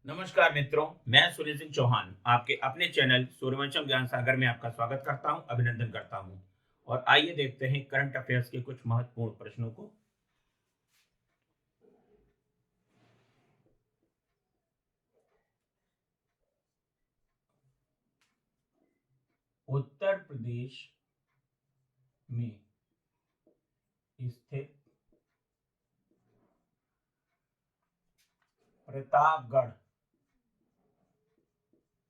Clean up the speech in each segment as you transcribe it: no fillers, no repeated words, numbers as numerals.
नमस्कार मित्रों, मैं सुनील सिंह चौहान आपके अपने चैनल सूर्यवंशम ज्ञान सागर में आपका स्वागत करता हूं, अभिनंदन करता हूं। और आइए देखते हैं करंट अफेयर्स के कुछ महत्वपूर्ण प्रश्नों को। उत्तर प्रदेश में स्थित प्रतापगढ़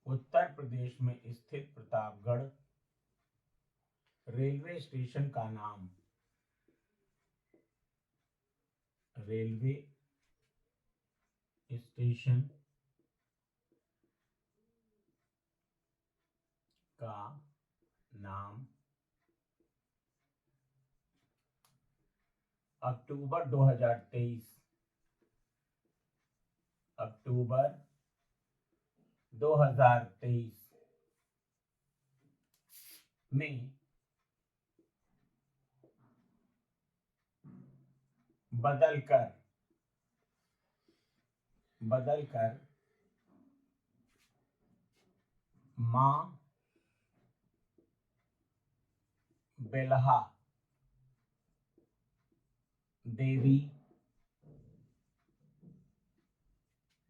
उत्तर प्रदेश में स्थित प्रतापगढ़ रेलवे स्टेशन का नाम रेलवे स्टेशन का नाम अक्टूबर 2023 अक्टूबर 2023 में बदलकर मां बेल्हा देवी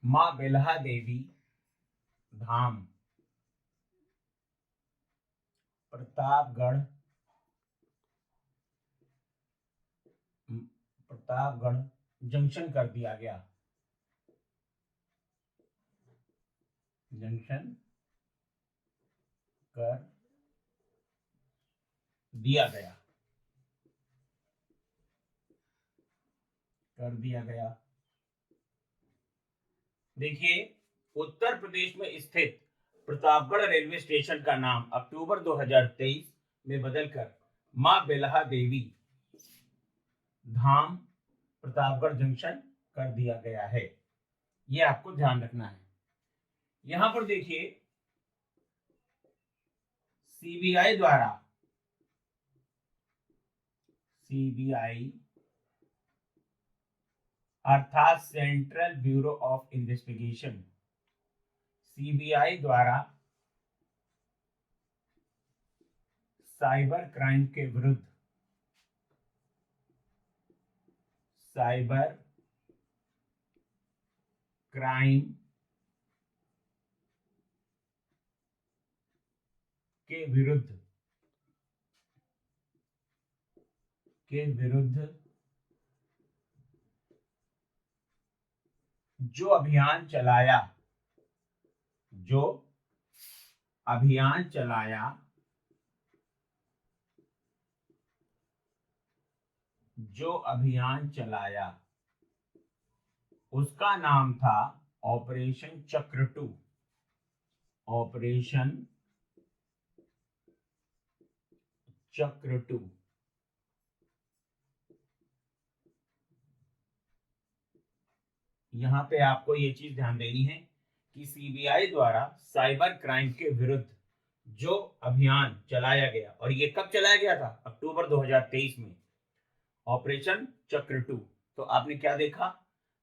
मां बेल्हा देवी धाम प्रतापगढ़ प्रतापगढ़ जंक्शन कर दिया गया। जंक्शन कर दिया गया कर दिया गया। देखिए, उत्तर प्रदेश में स्थित प्रतापगढ़ रेलवे स्टेशन का नाम अक्टूबर 2023 में बदलकर मां बेल्हा देवी धाम प्रतापगढ़ जंक्शन कर दिया गया है। यह आपको ध्यान रखना है। यहां पर देखिए, सीबीआई अर्थात central bureau of investigation, CBI द्वारा साइबर क्राइम के विरुद्ध साइबर क्राइम के विरुद्ध जो अभियान चलाया जो अभियान चलाया जो अभियान चलाया उसका नाम था ऑपरेशन चक्र 2। ऑपरेशन चक्र 2। यहां पे आपको ये चीज ध्यान देनी है कि सीबीआई द्वारा साइबर क्राइम के विरुद्ध जो अभियान चलाया गया, और ये कब चलाया गया था? अक्टूबर 2023 में, ऑपरेशन चक्र 2। तो आपने क्या देखा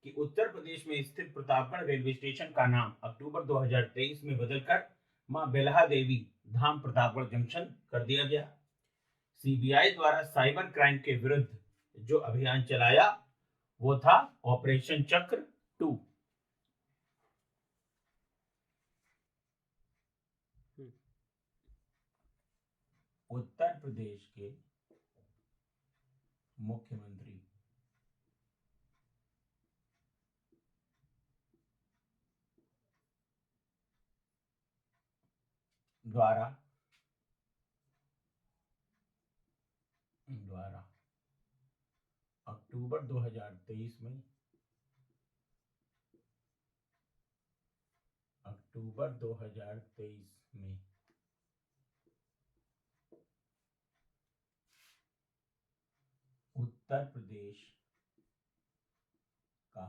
कि उत्तर प्रदेश में स्थित प्रतापगढ़ रेलवे स्टेशन का नाम अक्टूबर 2023 में बदलकर मां बेल्हा देवी धाम प्रतापगढ़ जंक्शन कर दिया गया। सीबीआई द्वारा साइबर क्राइम के विरुद्ध जो अभियान चलाया वो था ऑपरेशन चक्र 2। उत्तर प्रदेश के मुख्यमंत्री द्वारा अक्टूबर 2023 में उत्तर प्रदेश का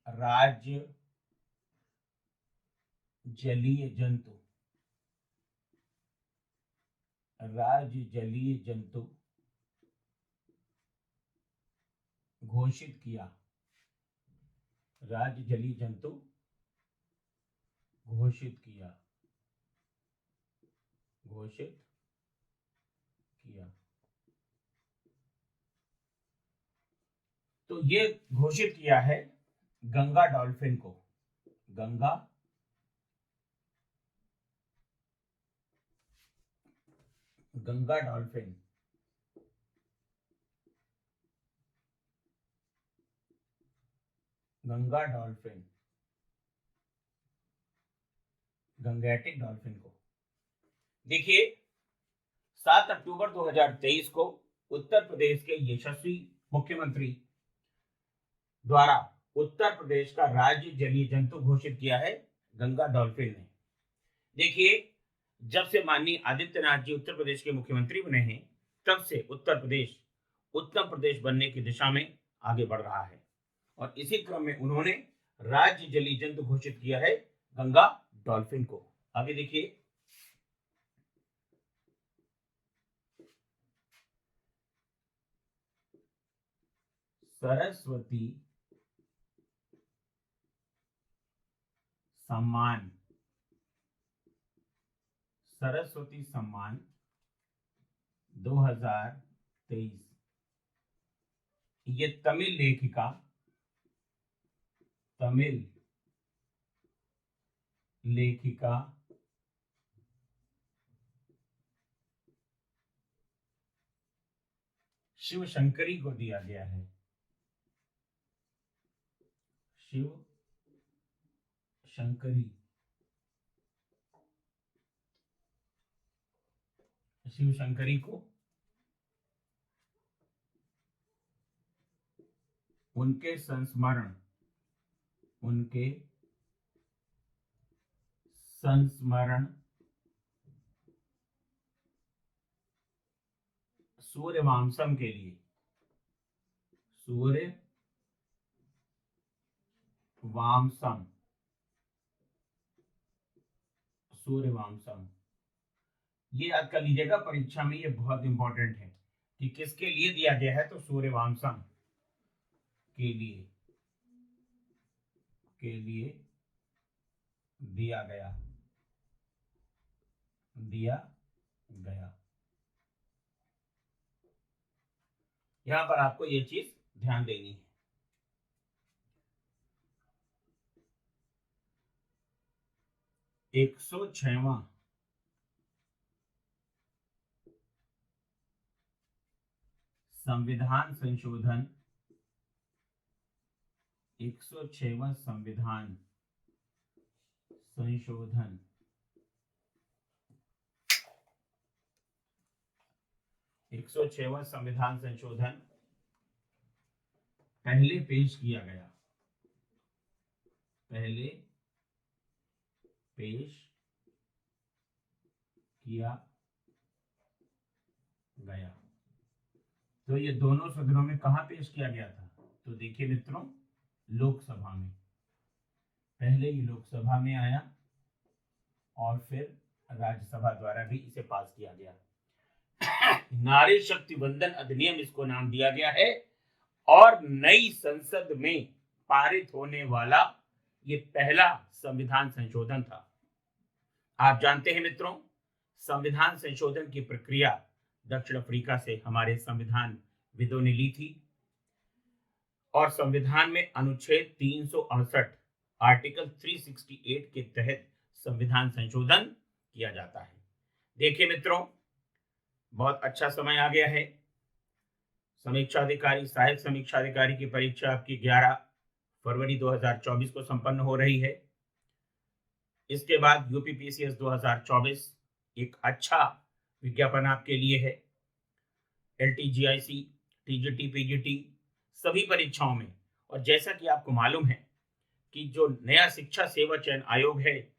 राज्य जलीय जंतु घोषित किया। राज्य जलीय जंतु घोषित किया, घोषित किया। तो ये घोषित किया है गंगा डॉल्फिन को, Ganga Ganga dolphin, Ganga dolphin, Gangetic dolphin को। देखिए 7 अक्टूबर 2023 को उत्तर प्रदेश के यशस्वी मुख्यमंत्री द्वारा उत्तर प्रदेश का राज्य जलीय जंतु घोषित किया है गंगा डॉल्फिन ने। देखिए जब से माननीय आदित्यनाथ जी उत्तर प्रदेश के मुख्यमंत्री बने हैं तब से उत्तर प्रदेश उत्तम प्रदेश बनने की दिशा में आगे बढ़ रहा है और इसी क्रम में उन्होंने राज्य जलीय जंतु घोषित किया है गंगा डॉल्फिन को। आगे देखिए सरस्वती सम्मान, सरस्वती सम्मान 2023 ये तमिल लेखिका, तमिल लेखिका शिव शंकरी को दिया गया है, शिव शंकरी, शिव शंकरी को उनके संस्मरण, उनके संस्मरण सूर्यवंशम के लिए, सूर्यवंशम, सूर्यवंशम ये याद कर लीजिएगा परीक्षा में, ये बहुत इंपॉर्टेंट है कि किसके लिए दिया गया है। तो सूर्यवंशम के लिए दिया गया, दिया गया। यहां पर आपको ये चीज ध्यान देनी है। एक 106वां संविधान संशोधन, 106वां संविधान संशोधन 106वां संविधान संशोधन पहले पेश किया गया, पहले पेश किया गया। तो ये दोनों सदनों में कहां पेश किया गया था? तो देखिए मित्रों लोकसभा में, पहले ये लोकसभा में आया और फिर राज्यसभा द्वारा भी इसे पास किया गया। नारी शक्ति वंदन अधिनियम इसको नाम दिया गया है और नई संसद में पारित होने वाला ये पहला संविधान संशोधन था। आप जानते हैं मित्रों संविधान संशोधन की प्रक्रिया दक्षिण अफ्रीका से हमारे संविधान विदों ने ली थी और संविधान में अनुच्छेद 368 आर्टिकल 368 के तहत संविधान संशोधन किया जाता है। देखिए मित्रों बहुत अच्छा समय आ गया है। समीक्षा अधिकारी, सहायक समीक्षा अधिकारी की परीक्षा आपकी 11 फरवरी 2024 को संपन्न हो रही है। इसके बाद यूपीपीसीएस 2024 एक अच्छा विज्ञापन आपके लिए है। एलटीजीआईसी, टीजीटी, पीजीटी सभी परीक्षाओं में, और जैसा कि आपको मालूम है कि जो नया शिक्षा सेवा चयन आयोग है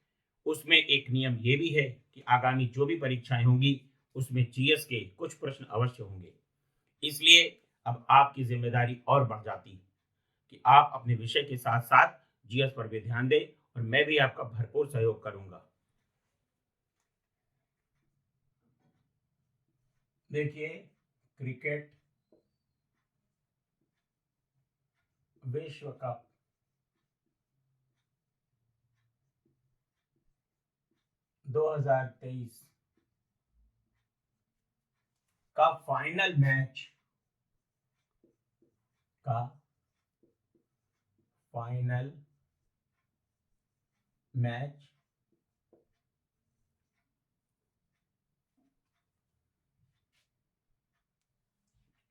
उसमें एक नियम ये भी है कि आगामी जो भी परीक्षाएं होंगी उसमें जीएस के कुछ प्रश्न अवश्य होंगे। इसलिए अब आपकी जिम्मेदारी और बढ़ जाती है कि आप अपने विषय के साथ साथ जीएस पर भी ध्यान दें और मैं भी आपका भरपूर सहयोग करूंगा। देखिए क्रिकेट विश्व कप 2023 का फाइनल मैच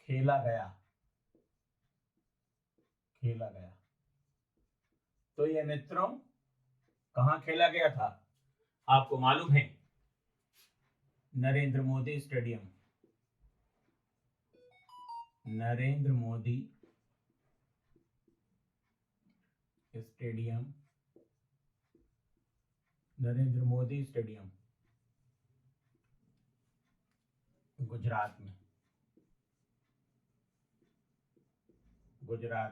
खेला गया। तो ये मित्रों कहां खेला गया था? आपको मालूम है, नरेंद्र मोदी स्टेडियम। नरेंद्र मोदी स्टेडियम गुजरात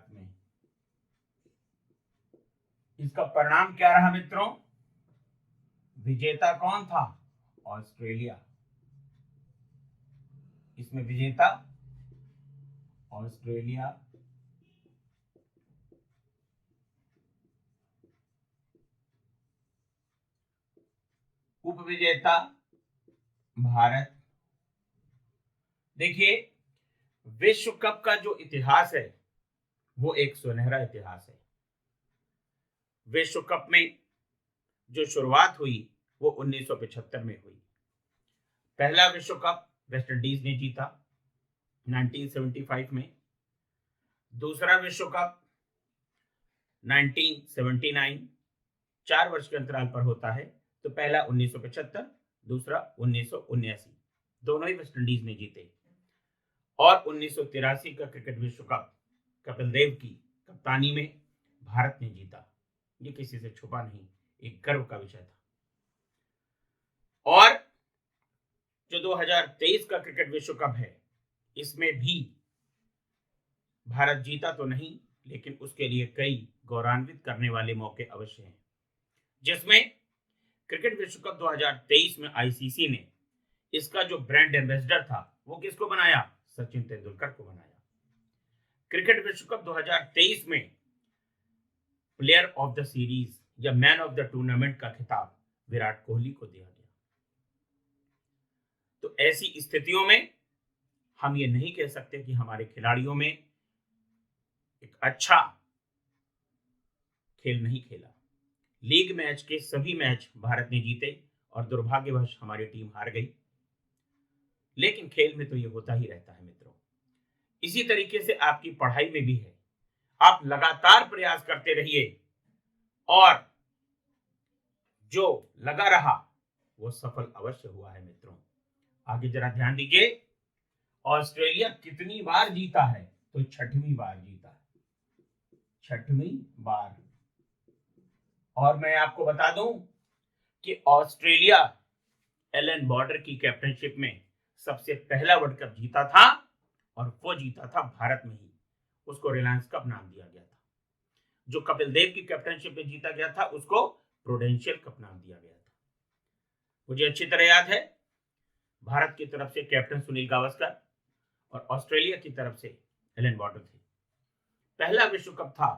में। इसका परिणाम क्या रहा मित्रों? विजेता कौन था? ऑस्ट्रेलिया। इसमें विजेता ऑस्ट्रेलिया, उपविजेता भारत। देखिए, विश्व कप का जो इतिहास है वो एक सुनहरा इतिहास है। विश्व कप में जो शुरुआत हुई वो 1975 में हुई। पहला विश्व कप वेस्ट इंडीज ने जीता 1975 में। दूसरा विश्व कप 1979, 4 वर्ष के अंतराल पर होता है। तो पहला 1975, दूसरा 1979, दोनों ही वेस्ट इंडीज ने जीते। और 1983 का क्रिकेट विश्व कप कपिल देव की कप्तानी में भारत ने जीता। ये किसी से छुपा नहीं, एक गर्व का विषय था। और जो 2023 का क्रिकेट विश्व कप है, इसमें भी भारत जीता तो नहीं, लेकिन उसके लिए कई गौरवान्वित करने वाले मौके अवश्य हैं। जिसमें क्रिकेट विश्व कप 2023 में आईसीसी ने इसका जो ब्रांड एम्बेसडर था वो किसको बनाया? सचिन तेंदुलकर को बनाया। क्रिकेट विश्व कप 2023 में प्लेयर ऑफ द सीरीज या मैन ऑफ द टूर्नामेंट का खिताब विराट कोहली को दिया गया। तो ऐसी स्थितियों में हम ये नहीं कह सकते कि हमारे खिलाड़ियों में एक अच्छा खेल नहीं खेला। लीग मैच के सभी मैच भारत ने जीते और दुर्भाग्यवश हमारी टीम हार गई। लेकिन खेल में तो ये होता ही रहता है मित्रों। इसी तरीके से आपकी पढ़ाई में भी है। आप लगातार प्रयास करते रहिए और जो लगा रहा वो सफल अवश्य हुआ है मित्रों। आगे जरा ध्यान दीजिए, ऑस्ट्रेलिया कितनी बार जीता है? तो 6वीं बार जीता है, 6वीं बार। और मैं आपको बता दूं कि ऑस्ट्रेलिया एलन बॉर्डर की कैप्टनशिप में सबसे पहला वर्ल्ड कप जीता था और वो जीता था भारत में ही। उसको रिलायंस कप नाम दिया गया था। जो कपिल देव की कैप्टनशिप में जीता गया था उसको प्रूडेंशियल कप नाम दिया गया था। मुझे अच्छी तरह याद है, भारत की तरफ से कैप्टन सुनील गावस्कर और ऑस्ट्रेलिया की तरफ से एलन बॉर्डर थे। पहला विश्व कप था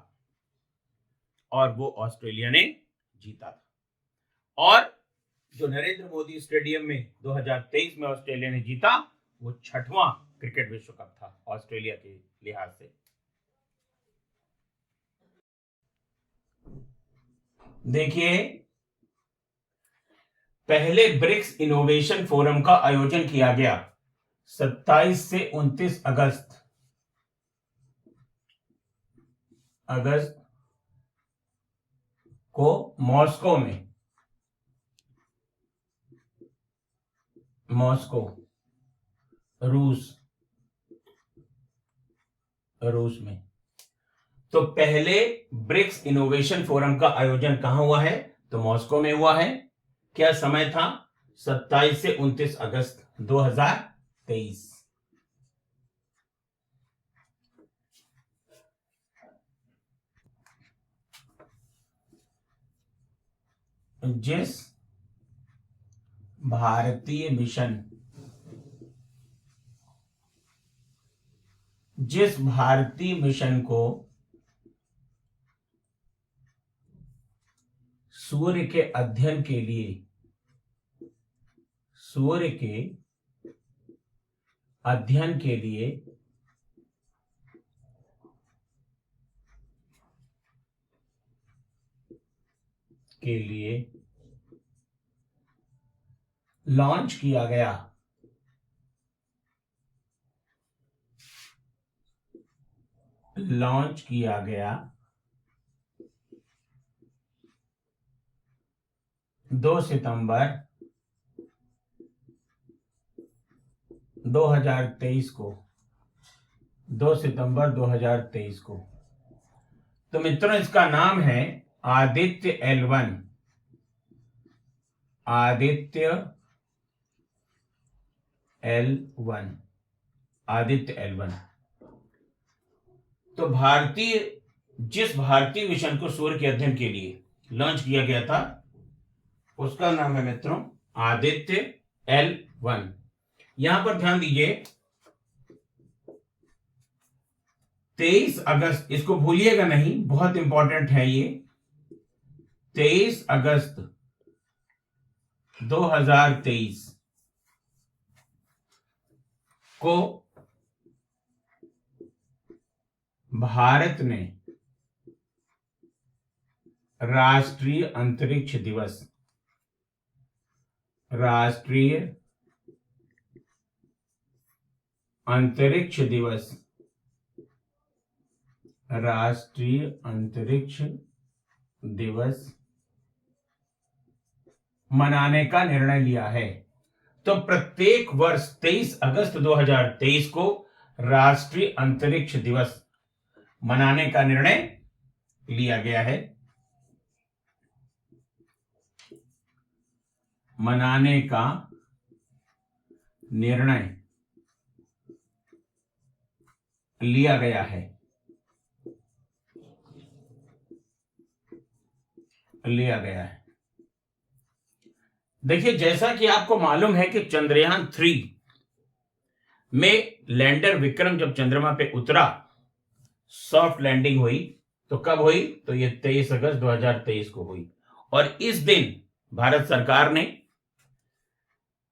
और वो ऑस्ट्रेलिया ने जीता था। और जो नरेंद्र मोदी स्टेडियम में 2023 में ऑस्ट्रेलिया ने जीता, वो 6वां क्रिकेट विश्व कप था ऑस्ट्रेलिया के लिहाज से। देखिए, पहले ब्रिक्स इनोवेशन फोरम का आयोजन किया गया 27 से 29 अगस्त को मॉस्को रूस में। तो पहले ब्रिक्स इनोवेशन फोरम का आयोजन कहां हुआ है? तो मॉस्को में हुआ है। क्या समय था? 27 से 29 अगस्त 2023। जिस भारतीय मिशन को सूर्य के अध्ययन के लिए सूर्य के अध्ययन के लिए लॉन्च किया गया। 2 सितंबर 2023 को। 2 सितंबर 2023 को। तो मित्रों, इसका नाम है Aditya L1। Aditya L1। Aditya L1। तो जिस भारतीय मिशन को सूर्य के अध्ययन के लिए लॉन्च किया गया था उसका नाम है मित्रों आदित्य L1। यहां पर ध्यान दीजिए, 23 अगस्त, इसको भूलिएगा नहीं, बहुत इंपॉर्टेंट है ये। 23 अगस्त 2023 को भारत ने राष्ट्रीय अंतरिक्ष दिवस राष्ट्रीय अंतरिक्ष दिवस मनाने का निर्णय लिया है। तो प्रत्येक वर्ष 23 अगस्त 2023 को राष्ट्रीय अंतरिक्ष दिवस मनाने का निर्णय लिया गया है। मनाने का निर्णय लिया गया है। देखिए, जैसा कि आपको मालूम है कि चंद्रयान 3 में लैंडर विक्रम जब चंद्रमा पे उतरा, सॉफ्ट लैंडिंग हुई, तो कब हुई? तो ये 23 अगस्त 2023 को हुई। और इस दिन भारत सरकार ने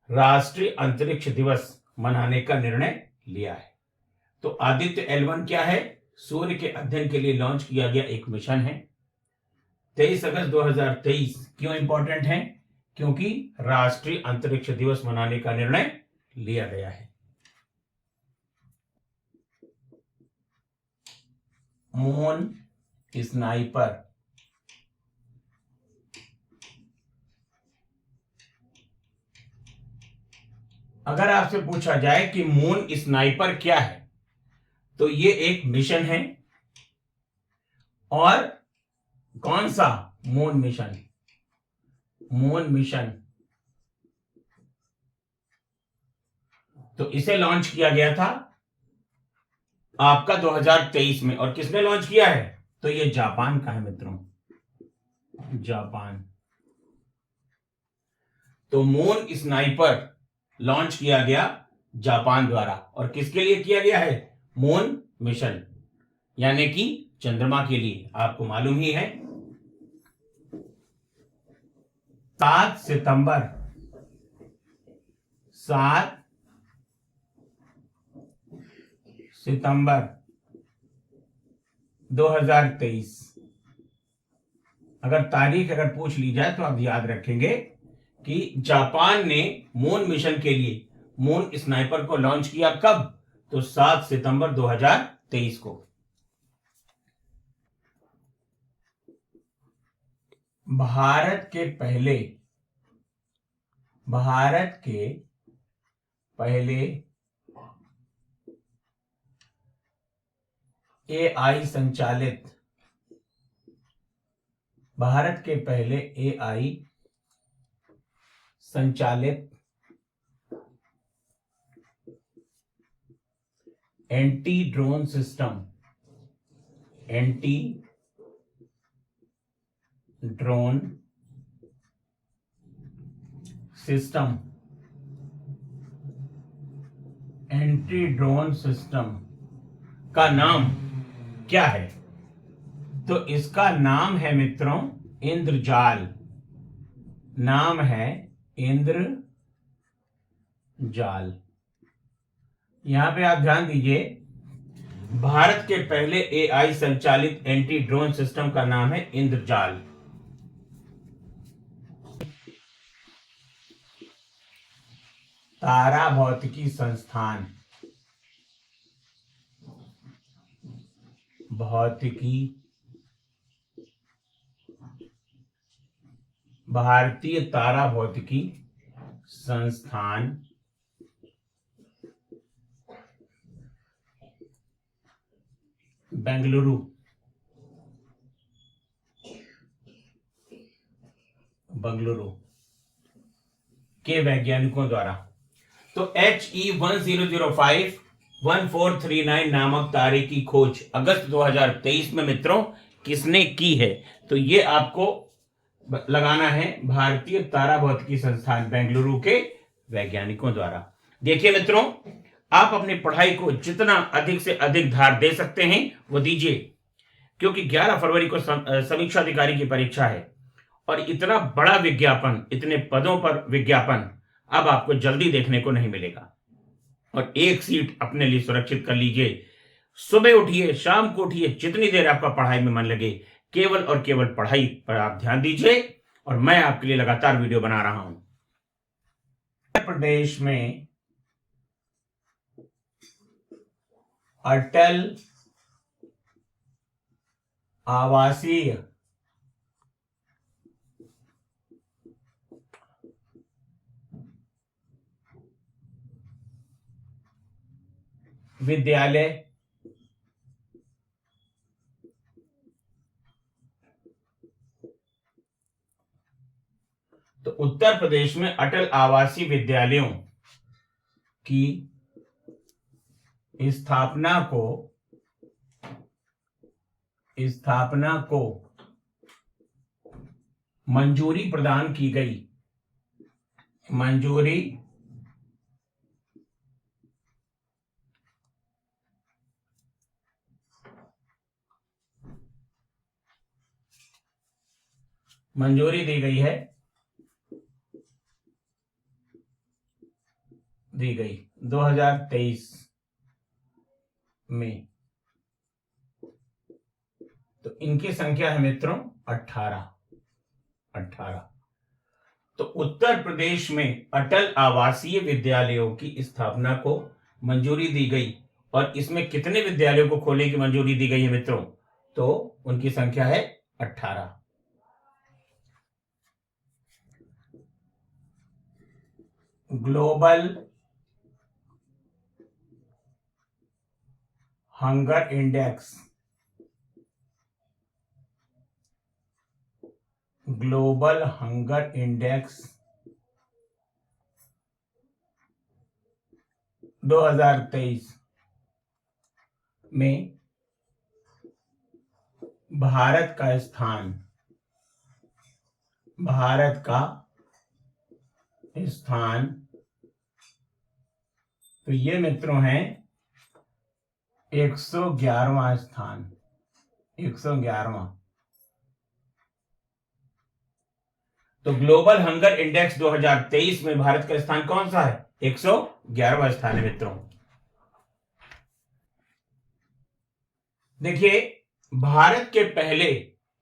राष्ट्रीय अंतरिक्ष दिवस मनाने का निर्णय लिया है। तो आदित्य L1 क्या है? सूर्य के अध्ययन के लिए लॉन्च किया गया एक मिशन है। 23 अगस्त 2023 क्यों इंपॉर्टेंट है? क्योंकि राष्ट्रीय अंतरिक्ष दिवस मनाने का निर्णय लिया गया है। Moon sniper. अगर आपसे पूछा जाए कि मून स्नाइपर क्या है, तो ये एक मिशन है। और कौन सा? Moon mission. तो इसे लॉन्च किया गया था आपका 2023 में। और किसने लॉन्च किया है? तो ये जापान का है मित्रों, जापान। तो मून स्नाइपर लॉन्च किया गया जापान द्वारा। और किसके लिए किया गया है? मून मिशन, यानी कि चंद्रमा के लिए। आपको मालूम ही है 7 सितंबर 2023। अगर तारीख पूछ ली जाए तो आप याद रखेंगे कि जापान ने मून मिशन के लिए मून स्नाइपर को लॉन्च किया। कब? तो 7 सितंबर 2023 को। भारत के पहले AI संचालित एंटी ड्रोन सिस्टम का नाम क्या है? तो इसका नाम है मित्रों इंद्रजाल। नाम है इंद्रजाल। जाल। यहां पे आप ध्यान दीजिए, भारत के पहले एआई संचालित एंटी ड्रोन सिस्टम का नाम है इंद्रजाल। तारा भौतिकी संस्थान, भौतिकी, भारतीय तारा भौतिकी संस्थान, बेंगलुरु, बंगलुरु के वैज्ञानिकों द्वारा। तो HE1005-1439 नामक तारे की खोज अगस्त 2023 में मित्रों किसने की है? तो ये आपको लगाना है भारतीय तारा भौतिकी संस्थान बेंगलुरु के वैज्ञानिकों द्वारा। देखिए मित्रों, आप अपनी पढ़ाई को जितना अधिक से अधिक धार दे सकते हैं वो दीजिए, क्योंकि 11 फरवरी को समीक्षा अधिकारी की परीक्षा है और इतना बड़ा विज्ञापन, इतने पदों पर विज्ञापन अब आपको जल्दी देखने को नहीं मिलेगा। और एक सीट अपने लिए सुरक्षित कर लीजिए। सुबह उठिए, शाम को उठिए, जितनी देर आपका पढ़ाई में मन लगे, केवल और केवल पढ़ाई पर आप ध्यान दीजिए और मैं आपके लिए लगातार वीडियो बना रहा हूं। उत्तर प्रदेश में अटल आवासीय विद्यालय तो उत्तर प्रदेश में अटल आवासीय विद्यालयों की स्थापना को मंजूरी प्रदान की गई। मंजूरी दी गई है, दी गई 2023 में। तो इनकी संख्या है मित्रों 18। तो उत्तर प्रदेश में अटल आवासीय विद्यालयों की स्थापना को मंजूरी दी गई और इसमें कितने विद्यालयों को खोलने की मंजूरी दी गई है मित्रों? तो उनकी संख्या है 18। Global hunger index, global hunger index 2023 में भारत का स्थान, तो ये मित्रों हैं 111वां स्थान, 111वां। तो ग्लोबल हंगर इंडेक्स 2023 में भारत का स्थान कौन सा है? 111वां स्थान है मित्रों। देखिए, भारत के पहले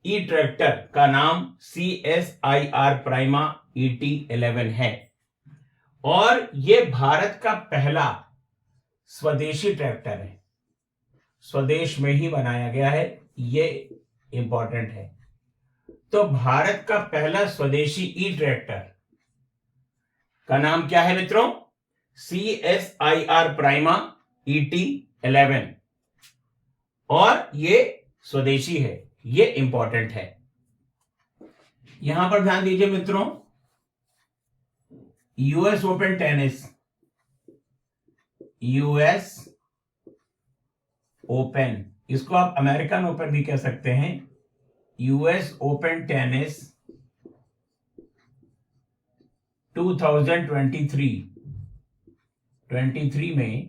ई ट्रैक्टर का नाम CSIR प्राइमा ET11 है और यह भारत का पहला स्वदेशी ट्रैक्टर है, स्वदेश में ही बनाया गया है, यह इंपॉर्टेंट है। तो भारत का पहला स्वदेशी ई ट्रैक्टर का नाम क्या है मित्रों? CSIR प्राइमा ET11 और ये स्वदेशी है, ये इंपॉर्टेंट है। यहां पर ध्यान दीजिए मित्रों, US open tennis, US open, इसको आप अमेरिकन ओपन भी कह सकते हैं। यूएस ओपन टेनिस 2023 में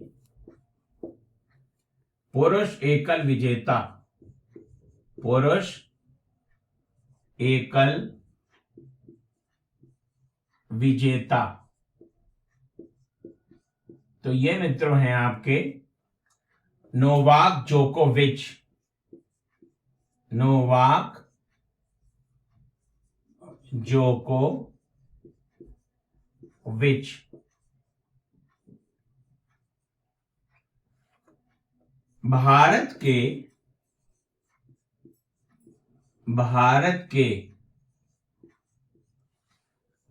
पुरुष एकल विजेता तो ये मित्रों हैं आपके नोवाक जोकोविच। नोवाक जोकोविच। भारत के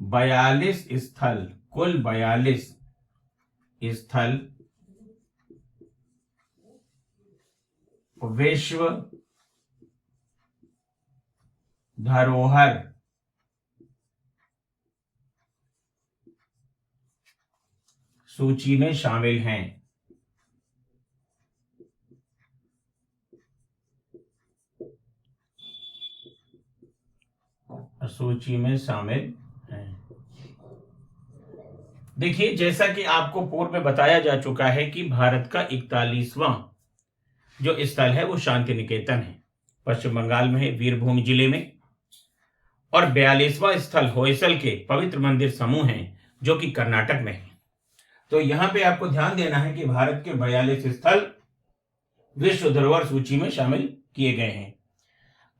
42 स्थल, कुल 42 स्थल विश्व धरोहर सूची में शामिल हैं। सूची में शामिल हैं। देखिए, जैसा कि आपको पूर्व में बताया जा चुका है कि भारत का 41वां जो स्थल है वो शांति निकेतन है, पश्चिम बंगाल में है, वीरभूम जिले में। और 42वां स्थल होयसल के पवित्र मंदिर समूह हैं, जो कि कर्नाटक में है। तो यहां पे आपको ध्यान देना है कि भारत के 42 स्थल विश्व धरोहर सूची में शामिल किए गए हैं।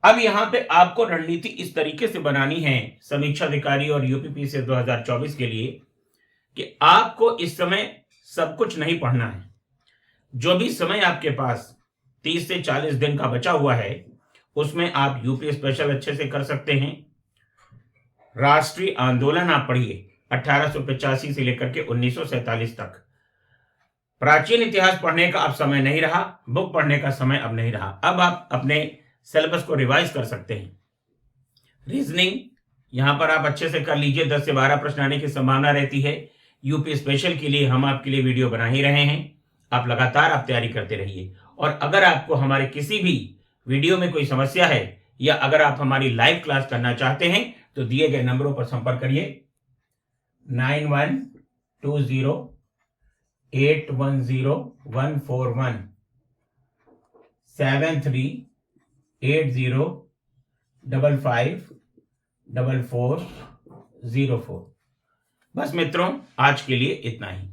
अब यहां पे आपको रणनीति इस तरीके से बनानी है समीक्षा अधिकारी और यूपीपीसीएस 2024 के लिए कि आपको इस समय सब कुछ नहीं पढ़ना है। जो भी समय आपके पास 30 से 40 दिन का बचा हुआ है, उसमें आप यूपी स्पेशल अच्छे से कर सकते हैं। राष्ट्रीय आंदोलन आप पढ़िए 1885 से लेकर के 1947 तक। प्राचीन इतिहास पढ़ने का अब समय नहीं रहा, बुक पढ़ने का समय अब नहीं रहा। अब आप अपने सिलेबस को रिवाइज कर सकते हैं। रीजनिंग यहां पर आप अच्छे से कर लीजिए, 10 से 12 प्रश्न आने की संभावना रहती है। यूपी स्पेशल के लिए हम आपके लिए वीडियो बना ही रहे हैं। आप लगातार तैयारी करते रहिए। और अगर आपको हमारे किसी भी वीडियो में कोई समस्या है या अगर आप हमारी लाइव क्लास करना चाहते हैं तो दिए गए नंबरों पर संपर्क करिए 9120810141 7380554404। बस मित्रों, आज के लिए इतना ही।